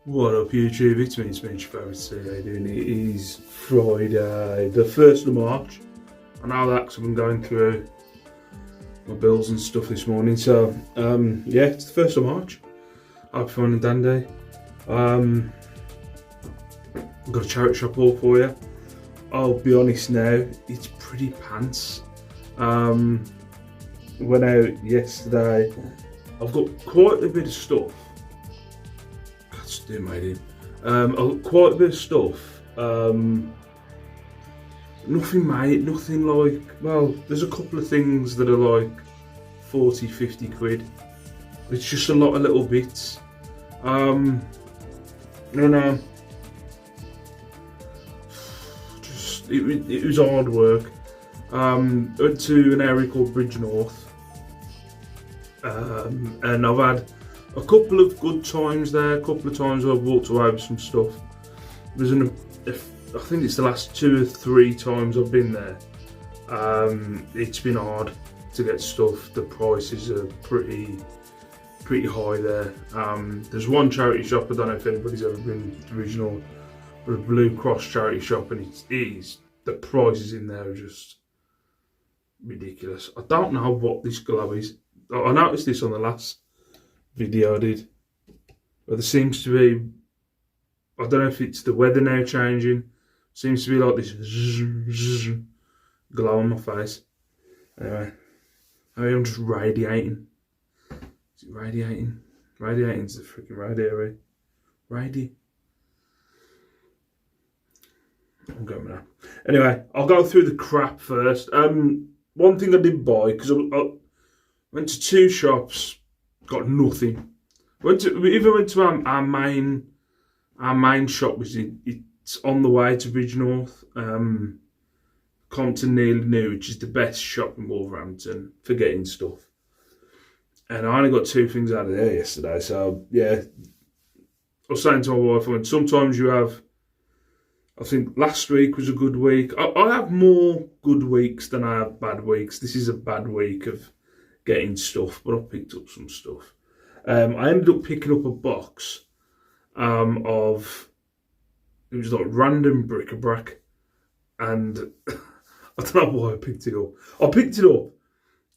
What up YouTube, it's me, your favourite CEO doing it. It is Friday, the 1st of March. I know that because I've been going through my bills and stuff this morning. So, yeah, it's the 1st of March. Happy fun and dandy. I've got a charity shop haul for you. I'll be honest now, it's pretty pants. Went out yesterday. I've got quite a bit of stuff. Quite a bit of stuff. Nothing like, well, there's a couple of things that are like 40, 50 quid. It's just a lot of little bits. It was hard work. Went to an area called Bridge North, and I've had a couple of good times there. A couple of times I've walked away with some stuff. I think it's the last 2 or 3 times I've been there. It's been hard to get stuff. The prices are pretty high there. There's one charity shop, I don't know if anybody's ever been to Regional, but a Blue Cross charity shop, and the prices in there are just ridiculous. I don't know what this glow is. I noticed this on the last video I did, but there seems to be, I don't know if it's the weather now changing, seems to be like this glow on my face. Anyway, I'm just radiating. Is it radiating? Radiating's the freaking radiator. I'm going now. Anyway, I'll go through the crap first. One thing I did buy, because I went to 2 shops, got nothing. We even went to our main shop, which it's on the way to Bridge North, Compton Nearly New, which is the best shop in Wolverhampton for getting stuff. And I only got 2 things out of there yesterday. So yeah, I was saying to my wife, sometimes you have, I think last week was a good week. I have more good weeks than I have bad weeks. This is a bad week of getting stuff, but I picked up some stuff. I ended up picking up a box of, it was like random bric-a-brac, and I don't know why I picked it up. I picked it up,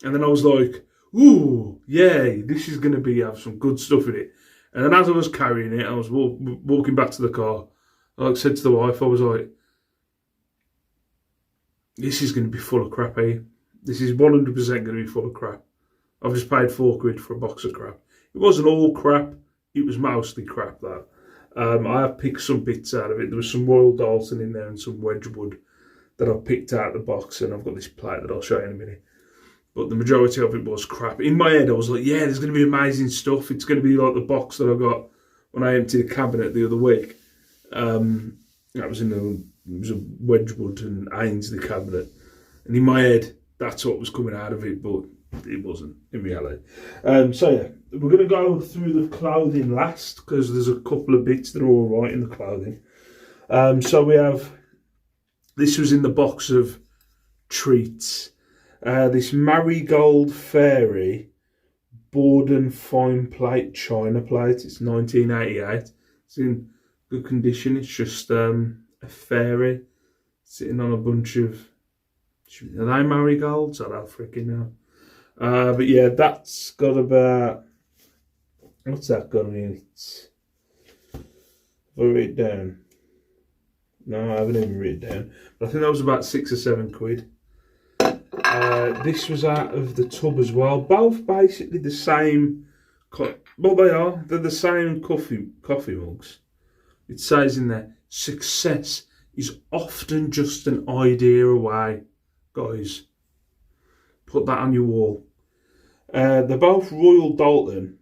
and then I was like, ooh, yay, this is going to have some good stuff in it. And then as I was carrying it, I was walking back to the car, I said to the wife, I was like, this is going to be full of crap, eh? This is 100% going to be full of crap. I've just paid 4 quid for a box of crap. It wasn't all crap, it was mostly crap, that. I have picked some bits out of it. There was some Royal Dalton in there and some Wedgwood that I picked out of the box, and I've got this plate that I'll show you in a minute. But the majority of it was crap. In my head, I was like, yeah, there's going to be amazing stuff. It's going to be like the box that I got when I emptied the cabinet the other week. That was it was a Wedgwood and Ainsley cabinet. And in my head, that's what was coming out of it, but it wasn't in reality. So yeah, we're going to go through the clothing last, because there's a couple of bits that are all right in the clothing. So we have, this was in the box of treats. This Marigold Fairy Borden fine plate china plate. It's 1988. It's in good condition. It's just a fairy sitting on a bunch of, are they marigolds? I don't freaking know. But yeah, that's got about, what's that got in it? Have I written it down? No, I haven't even written it down. But I think that was about 6 or 7 quid. This was out of the tub as well. Both basically the same, well they are, they're the same coffee mugs. It says in there, success is often just an idea away. Guys, put that on your wall. They're both Royal Dalton,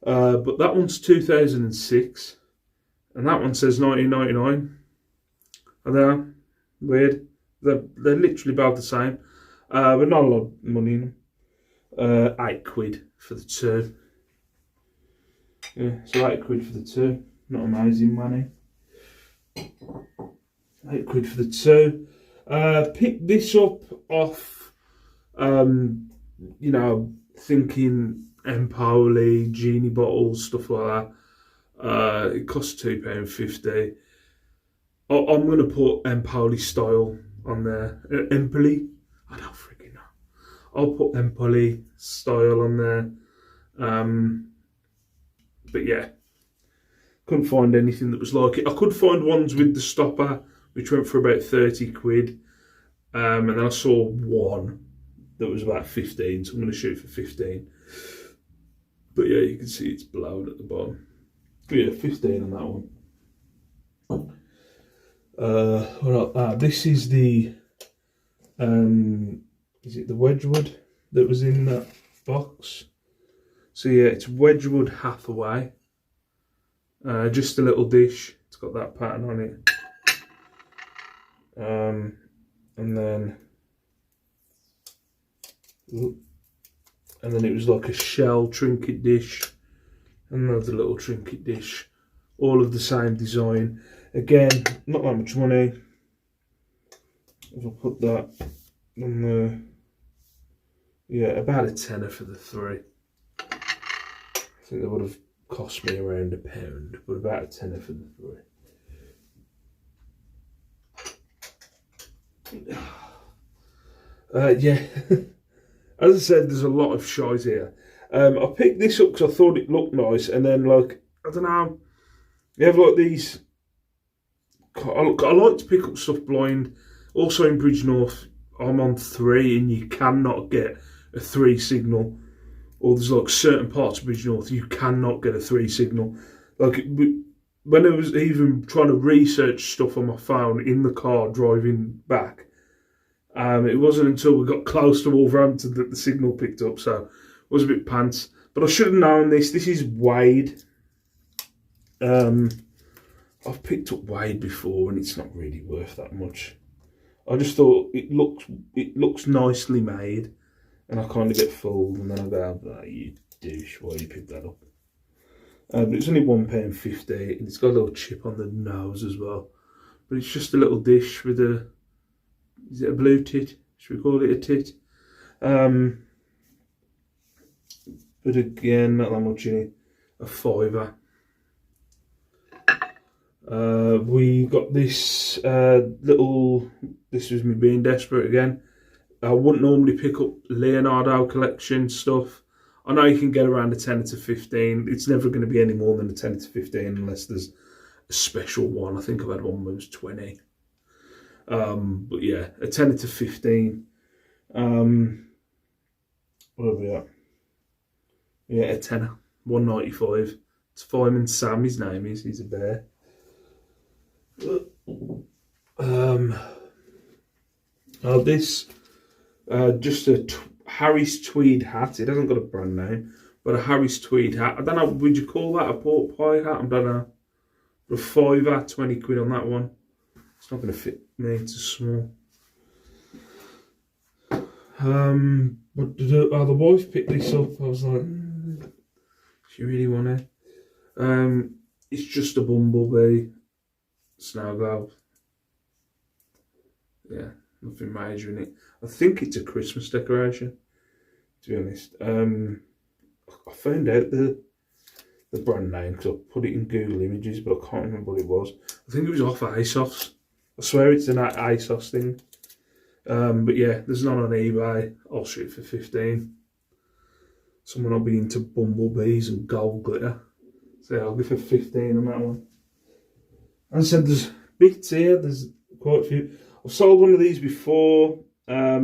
but that one's 2006, and that one says 1999. Are they weird? They're literally both the same, but not a lot of money in them. 8 quid for the 2. Yeah, so 8 quid for the 2. Not amazing money. £8 for the two. Picked this up off, thinking Empoli, Genie bottles, stuff like that. It costs £2.50. I'm going to put Empoli style on there. Empoli? I don't freaking know. I'll put Empoli style on there. But yeah, couldn't find anything that was like it. I could find ones with the stopper, which went for about £30. And then I saw one that was about 15, so I'm going to shoot for 15. But yeah, you can see it's blown at the bottom. But yeah, 15 on that one. This is the is it the Wedgwood that was in that box? So yeah, it's Wedgwood Hathaway. Just a little dish. It's got that pattern on it. And then it was like a shell trinket dish, another little trinket dish, all of the same design. Again, not that much money. If I put that on the, yeah, about a tenner for the three. I think that would have cost me around £1, but about a tenner for the three. Yeah, as I said, there's a lot of shite here. I picked this up because I thought it looked nice, and then, like, I don't know, you have like these. I like to pick up stuff blind. Also in Bridgnorth, I'm on 3, and you cannot get a 3 signal. Or there's like certain parts of Bridgnorth you cannot get a 3 signal. Like when I was even trying to research stuff on my phone in the car driving back, it wasn't until we got close to Wolverhampton that the signal picked up. So it was a bit pants. But I should have known this. This is Wade. I've picked up Wade before, and it's not really worth that much. I just thought it looks nicely made, and I kind of get fooled, and then I go, oh, you douche, why you picked that up? But it's only £1.50, and it's got a little chip on the nose as well. But it's just a little dish with a, is it a blue tit? Should we call it a tit? But again, not that much in it. A £5. We got this this was me being desperate again. I wouldn't normally pick up Leonardo collection stuff. I know you can get around a 10 to 15. It's never going to be any more than a 10 to 15 unless there's a special one. I think I've had one that was 20. But yeah, a 10 to 15. What are we at? Yeah, a tenner. 1.95. It's Fireman Sam, his name is. He's a bear. This just a Harry's tweed hat. It hasn't got a brand name, but a Harry's tweed hat. I don't know, would you call that a pork pie hat? I don't know. But a £5, 20 quid on that one. It's not going to fit me, it's small. But the wife picked this up. I was like, she really want it. It's just a bumblebee snow globe. Yeah, nothing major in it. I think it's a Christmas decoration, to be honest. I found out the brand name because I put it in Google Images, but I can't remember what it was. I think it was off ASOS. I swear it's an ASOS thing. But yeah, there's none on eBay. I'll shoot for 15. Someone will be into bumblebees and gold glitter. So yeah, I'll go for 15 on that one. As I said, there's bits here. There's quite a few. I've sold one of these before. I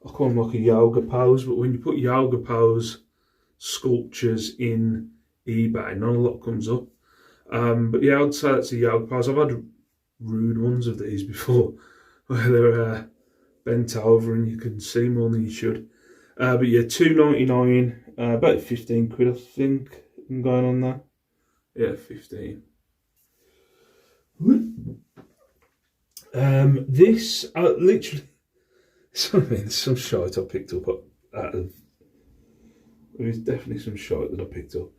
call them like a yoga pose, but when you put yoga pose sculptures in eBay, not a lot comes up. But yeah, I'd say that's a yoga pose. I've had rude ones of these before, where they're bent over and you can see more than you should. But yeah, £2.99, about 15 quid I think I'm going on that. Yeah, 15. This literally, there's some shite I picked up out of. There is definitely some shite that I picked up.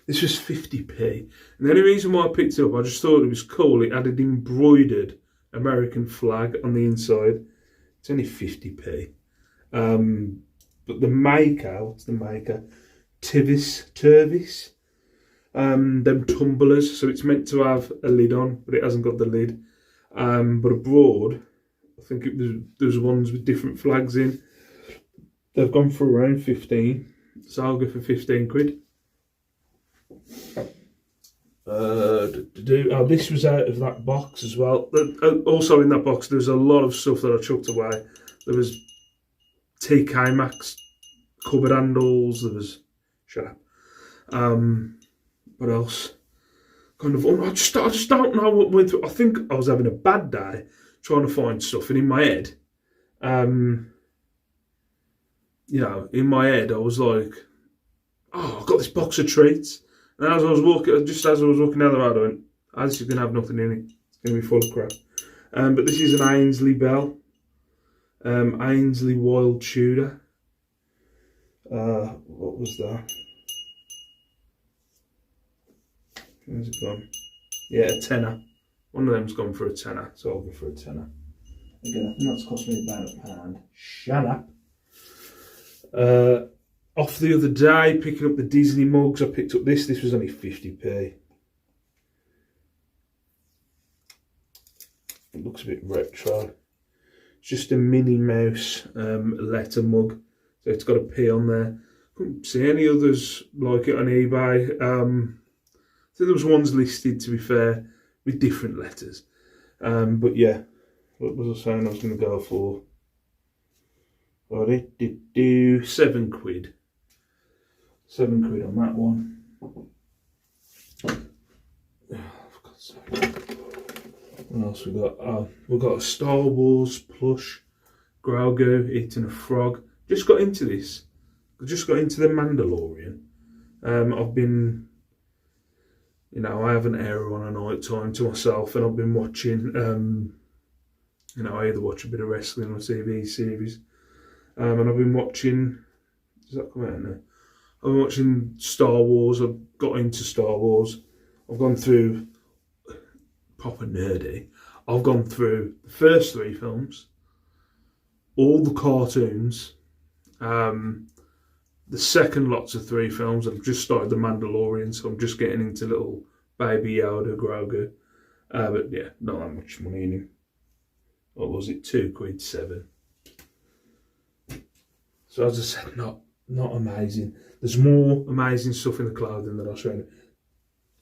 This was 50p. And the only reason why I picked it up, I just thought it was cool. It had an embroidered American flag on the inside. It's only 50p. But the maker, what's the maker? Tervis. Them tumblers. So it's meant to have a lid on, but it hasn't got the lid. But abroad, I think there's ones with different flags in. They've gone for around 15. So I'll go for 15 quid. Oh, this was out of that box as well. Also in that box, there's a lot of stuff that I chucked away. There was TK Maxx cupboard handles. There was shut up. What else? Kind of. I just don't know what went through. I think I was having a bad day trying to find stuff, and in my head, in my head, I was like, "Oh, I've got this box of treats." And as I was walking down the road, I went, "Oh, this is going to have nothing in it. It's going to be full of crap." But this is an Ainsley Bell. Ainsley Wild Tudor. What was that? Where's it gone? Yeah, a tenner. One of them's gone for a tenner, so I'll go for a tenner. Again, I think that's cost me about £1. Shut up. Off the other day, picking up the Disney mugs, I picked up this. This was only 50p. It looks a bit retro. It's just a Minnie Mouse letter mug. So it's got a P on there. Couldn't see any others like it on eBay. I think there was ones listed, to be fair, with different letters. But yeah, what was I saying I was going to go for? Well, it did do £7 quid. £7 quid on that one. Oh, for God's sake. What else we got? We've got a Star Wars plush. Grogu eating a frog. Just got into this. I just got into The Mandalorian. I've been, I have an hour on a night time to myself, and I've been watching, I either watch a bit of wrestling or TV series. And I've been watching, does that come out now? I've been watching Star Wars. I've got into Star Wars. I've gone through, proper nerdy, I've gone through the first 3 films, all the cartoons, the second lots of 3 films. I've just started The Mandalorian, so I'm just getting into little baby Yoda, Grogu. But yeah, not that much money in him. What was it? £2 quid, 7. So as I said, not amazing. There's more amazing stuff in the clothing that I'll show you.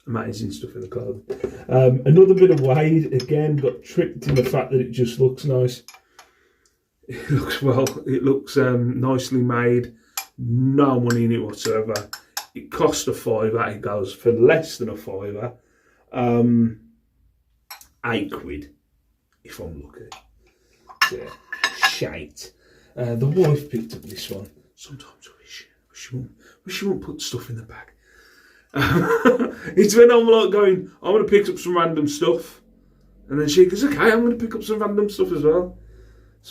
Amazing stuff in the clothing. Another bit of Wade, again, got tricked in the fact that it just looks nice. It looks nicely made. No money in it whatsoever. It cost a £5. It goes for less than a £5. £8 quid, if I'm lucky. Yeah, shite. The wife picked up this one. Sometimes I wish she won't put stuff in the bag. It's when I'm like going, I'm going to pick up some random stuff, and then she goes, okay, I'm going to pick up some random stuff as well. I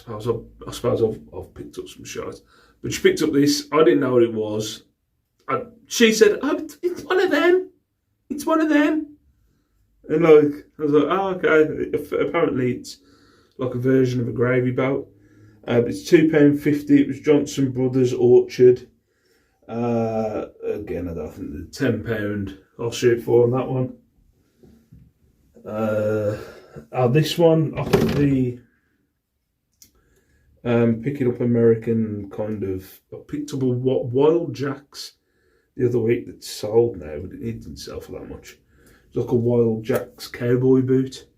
suppose I've picked up some shots, but she picked up this. I didn't know what it was. She said, "Oh, it's one of them. It's one of them." And I was like, "Oh, okay." Apparently, it's like a version of a gravy boat. But it's £2.50. It was Johnson Brothers Orchard. Again, I don't think the £10 I'll shoot for on that one. This one off of the Pick It Up American kind of. I picked up a Wild Jacks the other week that sold now, but it didn't sell for that much. It's like a Wild Jacks cowboy boot.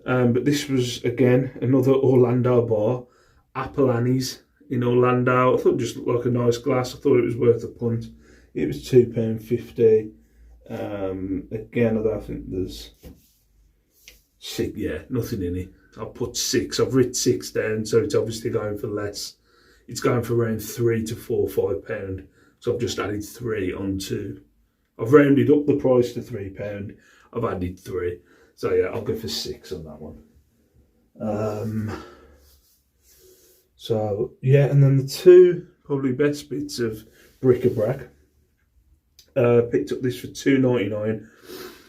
But this was again another Orlando bar, Apple Annie's in Orlando. I thought it just looked like a nice glass. I thought it was worth a punt. It was £2.50. Again, I don't think there's nothing in it. I'll put 6. I've written 6 down, so it's obviously going for less. It's going for around £3 to £5. So I've just added 3 onto. I've rounded up the price to £3. I've added 3. So yeah, I'll go for 6 on that one. So yeah, and then the 2 probably best bits of bric-a-brac. Picked up this for $2.99.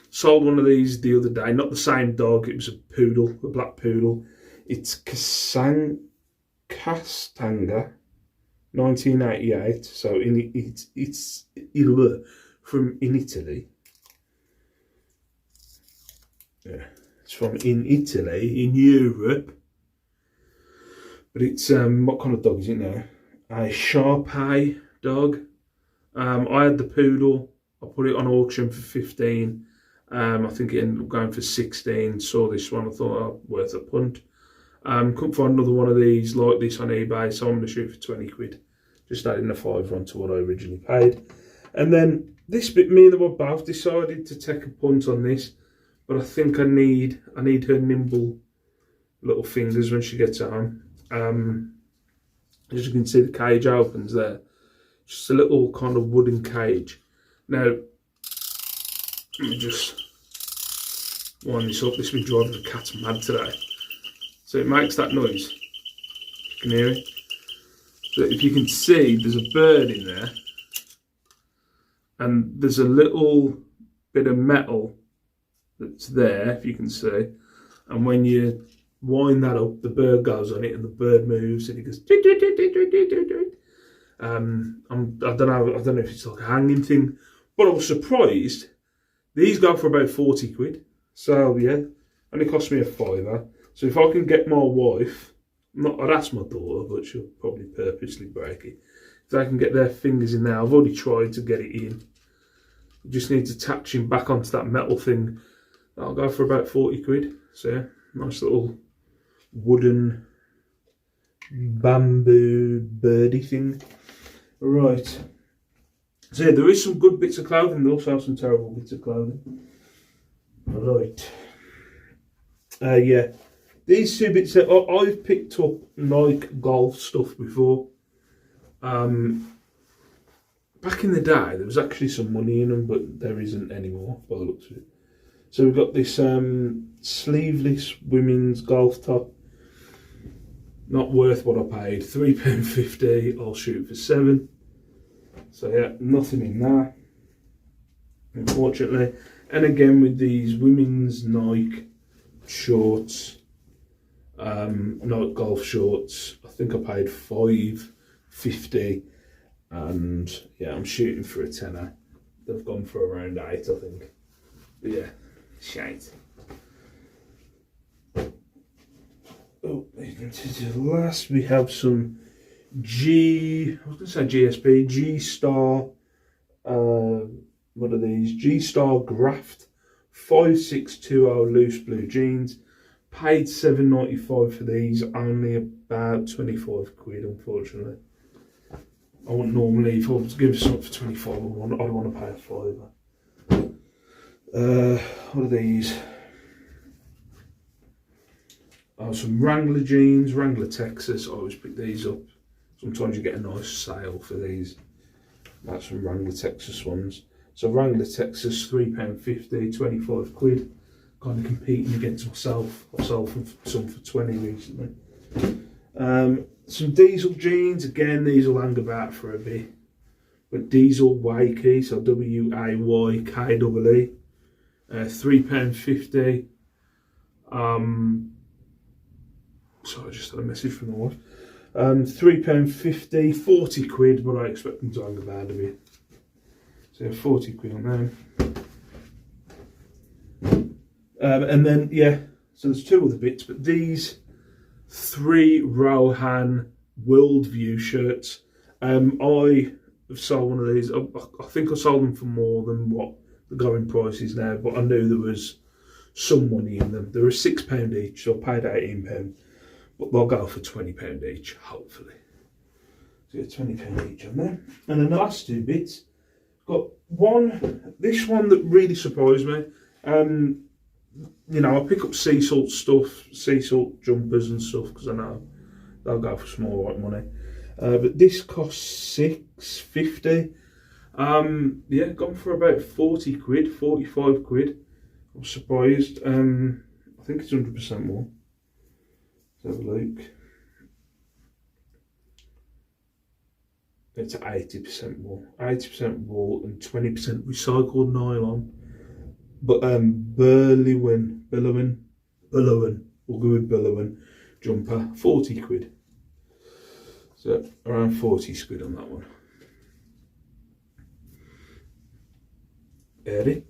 Sold one of these the other day. Not the same dog. It was a poodle, a black poodle. It's Castanga, 1988. So it's from in Italy. Yeah, it's from in Italy, in Europe. But it's what kind of dog is it now? A Shar-Pei dog. I had the poodle. I put it on auction for 15. I think it ended up going for 16. Saw this one, I thought, oh, worth a punt. Couldn't find another one of these like this on eBay, so I'm going to shoot for 20 quid. Just adding a £5 onto what I originally paid. And then this bit, me and the one both decided to take a punt on this, but I think I need her nimble little fingers when she gets home. As you can see, the cage opens there. Just a little kind of wooden cage. Now, let me just wind this up. This has been driving the cat mad today. So it makes that noise. You can hear it. So if you can see, there's a bird in there. And there's a little bit of metal that's there, if you can see. And when you wind that up, the bird goes on it and the bird moves and it goes. I don't know if it's like a hanging thing, but I was surprised. These go for about 40 quid. So yeah, only cost me a £5. So if I can get my wife, I'd ask my daughter, but she'll probably purposely break it. If I can get their fingers in there, I've already tried to get it in. You just need to attach him back onto that metal thing. That'll go for about 40 quid. So yeah, nice little wooden bamboo birdie thing. Right. So yeah, there is some good bits of clothing. There also have some terrible bits of clothing. Right. Yeah. These two bits, I've picked up Nike golf stuff before. Back in the day, there was actually some money in them, but there isn't anymore by the looks of it. So we've got this sleeveless women's golf top. Not worth what I paid. £3.50. I'll shoot for £7. So yeah, nothing in that, unfortunately. And again with these women's Nike shorts, Nike golf shorts. I think I paid £5.50, and yeah, I'm shooting for a tenner. They've gone for around 8, I think. But yeah, shite. Oh, to the last we have some GSP, G-Star, what are these? G-Star Graft 5620 loose blue jeans. Paid $7.95 for these, only about 25 quid, unfortunately. I wouldn't normally, if I was giving something for 25, I'd want to pay a £5. What are these? Some Wrangler jeans, Wrangler Texas. I always pick these up. Sometimes you get a nice sale for these. That's some Wrangler Texas ones. So Wrangler Texas, £3.50, 25 quid. Kind of competing against myself. I sold some for 20 recently. Some Diesel jeans. Again, these will hang about for a bit. But Diesel Wakey, so WAYKEE, £3.50. Sorry, I just had a message from the wife. £3.50, 40 quid, but I expect them to hang about a bit. So 40 quid on them. And then, yeah, so there's two other bits, but these 3 Rohan Worldview shirts. I have sold one of these. I think I sold them for more than what the going price is now, but I knew there was some money in them. They were £6 each, so I paid £18. But they'll go for £20 each, hopefully. So yeah, £20 each on them. And then the last two bits, got this one that really surprised me. You know, I pick up sea salt stuff, sea salt jumpers and stuff, because I know they'll go for small white money. But this costs £6.50. Yeah, gone for about 40 quid, 45 quid. I was surprised. I think it's 100% more. Let's have a look. It's 80% wool. 80% wool and 20% recycled nylon. But billowing, we'll go with billowing jumper, 40 quid. So around 40 quid on that one. And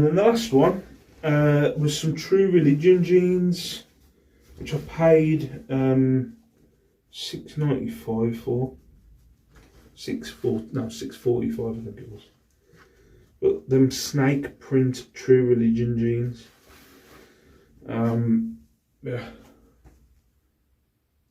then the last one was some True Religion jeans, which I paid $6.95 for. $6.45 I think it was. But them snake print True Religion jeans. Yeah.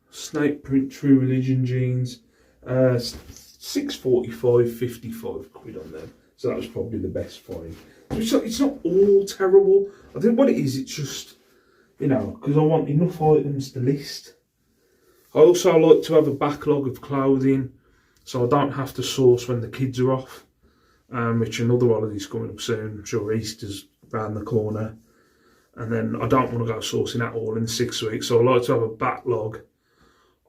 Snake print True Religion jeans. $6.45, 55 quid on them. So that was probably the best find. It's not all terrible. I think what it is, it's just, you know, because I want enough items to list. I also like to have a backlog of clothing, so I don't have to source when the kids are off. Which another holiday's coming up soon. I'm sure Easter's round the corner. And then I don't want to go sourcing at all in 6 weeks. So I like to have a backlog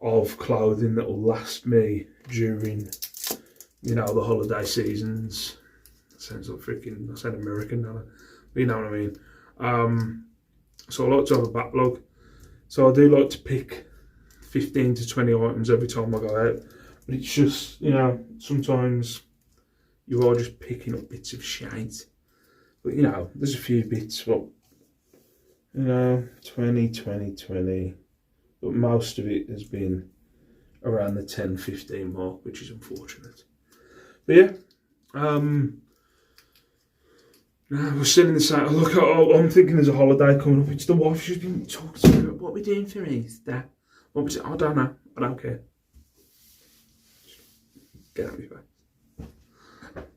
of clothing that will last me during, you know, the holiday seasons. That sounds like freaking, I sound American, don't I? But you know what I mean. So I like to have a backlog. So I do like to pick 15 to 20 items every time I go out. But it's just, you know, sometimes you are just picking up bits of shite. But, you know, there's a few bits, but, you know, 20. But most of it has been around the 10, 15 mark, which is unfortunate. But yeah, we're still in the same. Look, I'm thinking there's a holiday coming up. It's the wife. She's been talking to me about what we're doing for Easter. I don't know. I don't care. Get out of your face.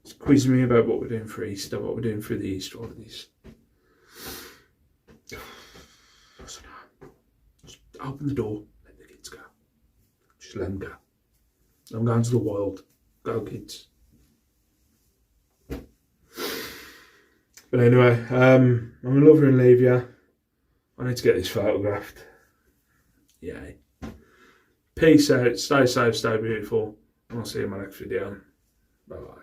Just quiz me about what we're doing for Easter, what we're doing for the Easter holidays. Just open the door, let the kids go. Just let them go. Let them go into the wild. Go, kids. But anyway, I'm gonna love you and leave you. I need to get this photographed. Yay. Peace out, stay safe, stay beautiful, and I'll see you in my next video. Bye bye.